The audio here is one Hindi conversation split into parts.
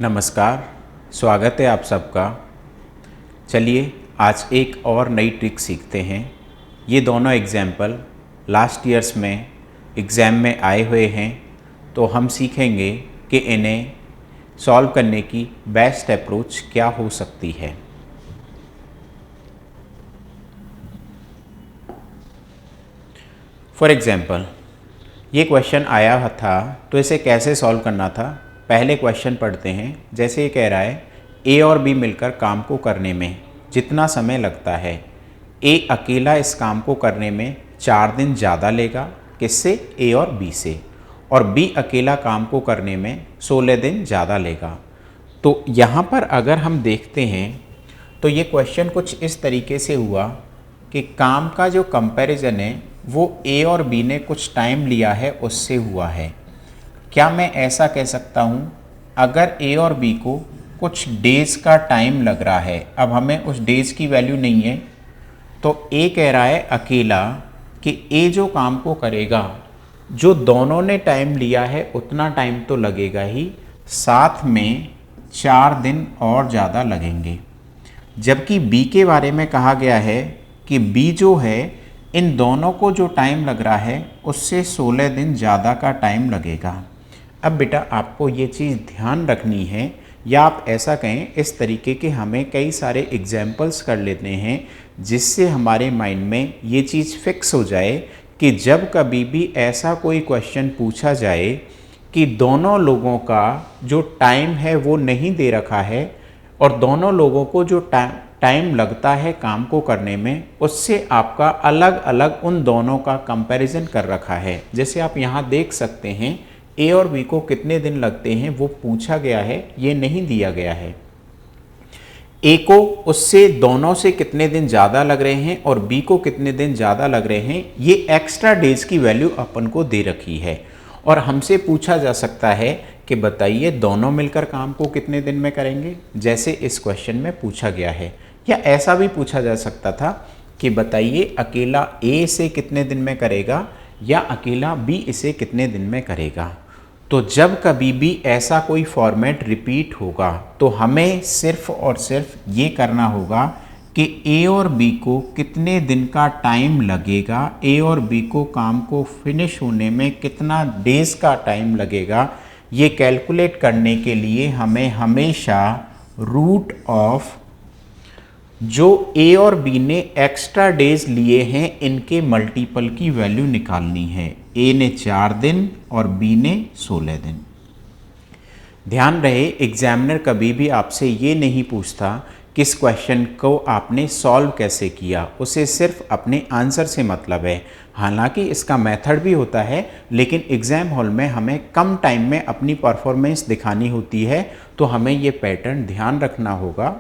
नमस्कार, स्वागत है आप सबका। चलिए आज एक और नई ट्रिक सीखते हैं। ये दोनों एग्जाम्पल लास्ट ईयर्स में एग्ज़ाम में आए हुए हैं, तो हम सीखेंगे कि इन्हें सॉल्व करने की बेस्ट अप्रोच क्या हो सकती है। फॉर एग्ज़ाम्पल, ये क्वेश्चन आया था तो इसे कैसे सॉल्व करना था, पहले क्वेश्चन पढ़ते हैं। जैसे ये कह रहा है ए और बी मिलकर काम को करने में जितना समय लगता है, ए अकेला इस काम को करने में 4 दिन ज़्यादा लेगा, किससे? ए और बी से। और बी अकेला काम को करने में 16 दिन ज़्यादा लेगा। तो यहाँ पर अगर हम देखते हैं तो ये क्वेश्चन कुछ इस तरीके से हुआ कि काम का जो कंपैरिजन है वो ए और बी ने कुछ टाइम लिया है उससे हुआ है। क्या मैं ऐसा कह सकता हूँ, अगर ए और बी को कुछ डेज़ का टाइम लग रहा है, अब हमें उस डेज़ की वैल्यू नहीं है, तो ए कह रहा है अकेला कि ए जो काम को करेगा, जो दोनों ने टाइम लिया है उतना टाइम तो लगेगा ही, साथ में 4 दिन और ज़्यादा लगेंगे। जबकि बी के बारे में कहा गया है कि बी जो है इन दोनों को जो टाइम लग रहा है उससे 16 दिन ज़्यादा का टाइम लगेगा। अब बेटा आपको ये चीज़ ध्यान रखनी है, या आप ऐसा कहें इस तरीके के हमें कई सारे एग्जाम्पल्स कर लेते हैं जिससे हमारे माइंड में ये चीज़ फिक्स हो जाए कि जब कभी भी ऐसा कोई क्वेश्चन पूछा जाए कि दोनों लोगों का जो टाइम है वो नहीं दे रखा है और दोनों लोगों को जो टाइम लगता है काम को करने में उससे आपका अलग अलग उन दोनों का कंपैरिजन कर रखा है। जैसे आप यहाँ देख सकते हैं ए और बी को कितने दिन लगते हैं वो पूछा गया है, ये नहीं दिया गया है। ए को उससे दोनों से कितने दिन ज़्यादा लग रहे हैं और बी को कितने दिन ज़्यादा लग रहे हैं, ये एक्स्ट्रा डेज की वैल्यू अपन को दे रखी है। और हमसे पूछा जा सकता है कि बताइए दोनों मिलकर काम को कितने दिन में करेंगे, जैसे इस क्वेश्चन में पूछा गया है। या ऐसा भी पूछा जा सकता था कि बताइए अकेला ए इसे कितने दिन में करेगा या अकेला बी इसे कितने दिन में करेगा। तो जब कभी भी ऐसा कोई फॉर्मेट रिपीट होगा तो हमें सिर्फ और सिर्फ ये करना होगा कि ए और बी को कितने दिन का टाइम लगेगा, ए और बी को काम को फिनिश होने में कितना डेज़ का टाइम लगेगा, ये कैलकुलेट करने के लिए हमें हमेशा रूट ऑफ जो ए और बी ने एक्स्ट्रा डेज लिए हैं इनके मल्टीपल की वैल्यू निकालनी है। ए ने 4 दिन और बी ने 16 दिन। ध्यान रहे एग्जामिनर कभी भी आपसे ये नहीं पूछता कि इस क्वेश्चन को आपने सॉल्व कैसे किया, उसे सिर्फ अपने आंसर से मतलब है। हालांकि इसका मेथड भी होता है, लेकिन एग्ज़ाम हॉल में हमें कम टाइम में अपनी परफॉर्मेंस दिखानी होती है, तो हमें ये पैटर्न ध्यान रखना होगा।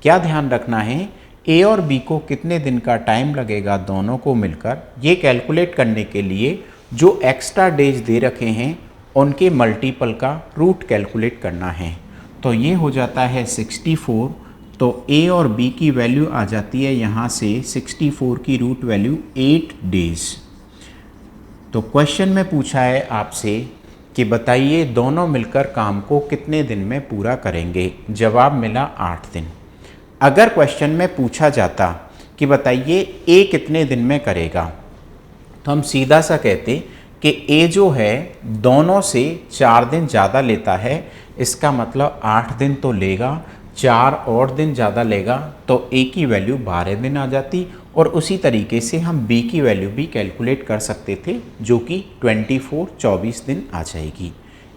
क्या ध्यान रखना है, ए और बी को कितने दिन का टाइम लगेगा दोनों को मिलकर, ये कैलकुलेट करने के लिए जो एक्स्ट्रा डेज दे रखे हैं उनके मल्टीपल का रूट कैलकुलेट करना है। तो ये हो जाता है 64। तो ए और बी की वैल्यू आ जाती है यहाँ से 64 की रूट वैल्यू 8 डेज। तो क्वेश्चन में पूछा है आपसे कि बताइए दोनों मिलकर काम को कितने दिन में पूरा करेंगे, जवाब मिला 8 दिन। अगर क्वेश्चन में पूछा जाता कि बताइए ए कितने दिन में करेगा, तो हम सीधा सा कहते कि ए जो है दोनों से 4 दिन ज़्यादा लेता है, इसका मतलब 8 दिन तो लेगा, 4 और दिन ज़्यादा लेगा, तो ए की वैल्यू 12 दिन आ जाती। और उसी तरीके से हम बी की वैल्यू भी कैलकुलेट कर सकते थे, जो कि 24 दिन आ जाएगी।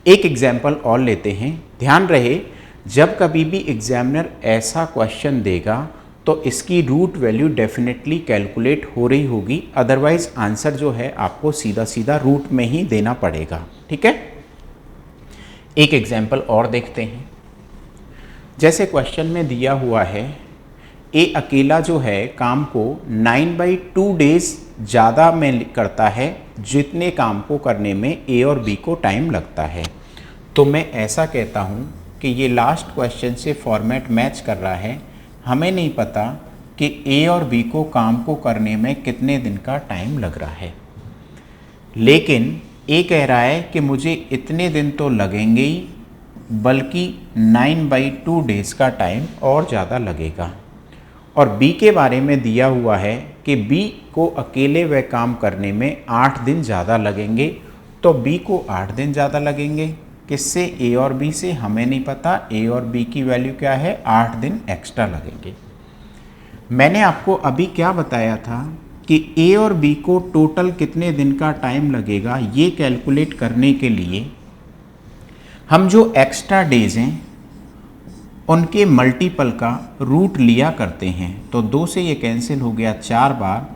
एक एग्जाम्पल और लेते हैं। ध्यान रहे जब कभी भी एग्जामिनर ऐसा क्वेश्चन देगा तो इसकी रूट वैल्यू डेफिनेटली कैलकुलेट हो रही होगी, अदरवाइज आंसर जो है आपको सीधा सीधा रूट में ही देना पड़ेगा। ठीक है, एक एग्जाम्पल और देखते हैं। जैसे क्वेश्चन में दिया हुआ है ए अकेला जो है काम को 9/2 डेज ज़्यादा में करता है जितने काम को करने में ए और बी को टाइम लगता है। तो मैं ऐसा कहता हूँ कि ये लास्ट क्वेश्चन से फॉर्मेट मैच कर रहा है। हमें नहीं पता कि ए और बी को काम को करने में कितने दिन का टाइम लग रहा है, लेकिन ए कह रहा है कि मुझे इतने दिन तो लगेंगे ही बल्कि 9/2 डेज़ का टाइम और ज़्यादा लगेगा। और बी के बारे में दिया हुआ है कि बी को अकेले वह काम करने में 8 दिन ज़्यादा लगेंगे, तो बी को 8 दिन ज़्यादा लगेंगे। किससे? ए और बी से। हमें नहीं पता ए और बी की वैल्यू क्या है, 8 दिन एक्स्ट्रा लगेंगे। मैंने आपको अभी क्या बताया था कि ए और बी को टोटल कितने दिन का टाइम लगेगा, ये कैलकुलेट करने के लिए हम जो एक्स्ट्रा डेज हैं उनके मल्टीपल का रूट लिया करते हैं। तो 2 से ये कैंसिल हो गया 4 बार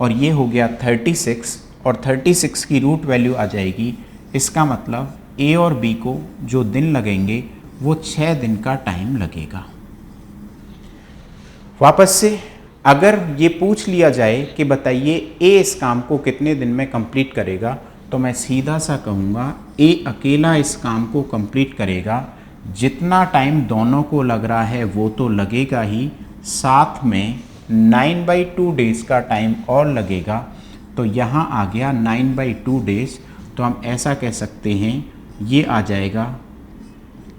और ये हो गया 36, और 36 की रूट वैल्यू आ जाएगी। इसका मतलब ए और बी को जो दिन लगेंगे वो 6 दिन का टाइम लगेगा। वापस से अगर ये पूछ लिया जाए कि बताइए ए इस काम को कितने दिन में कंप्लीट करेगा, तो मैं सीधा सा कहूँगा ए अकेला इस काम को कंप्लीट करेगा। जितना टाइम दोनों को लग रहा है वो तो लगेगा ही, साथ में 9/2 डेज़ का टाइम और लगेगा। तो यहाँ आ गया 9/2 डेज़। तो हम ऐसा कह सकते हैं ये आ जाएगा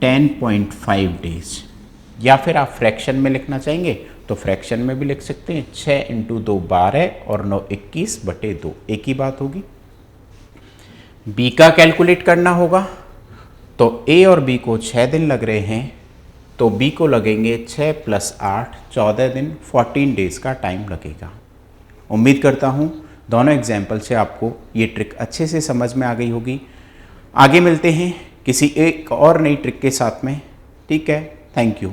10.5 डेज़। या फिर आप फ्रैक्शन में लिखना चाहेंगे तो फ्रैक्शन में भी लिख सकते हैं। 6 × 2 12 और 9 21/2, एक ही बात होगी। बी का कैलकुलेट करना होगा, तो ए और बी को 6 दिन लग रहे हैं, तो बी को लगेंगे 6 + 8 14 दिन, 14 डेज़ का टाइम लगेगा। उम्मीद करता हूँ दोनों एग्जाम्पल से आपको ये ट्रिक अच्छे से समझ में आ गई होगी। आगे मिलते हैं किसी एक और नई ट्रिक के साथ में। ठीक है, थैंक यू।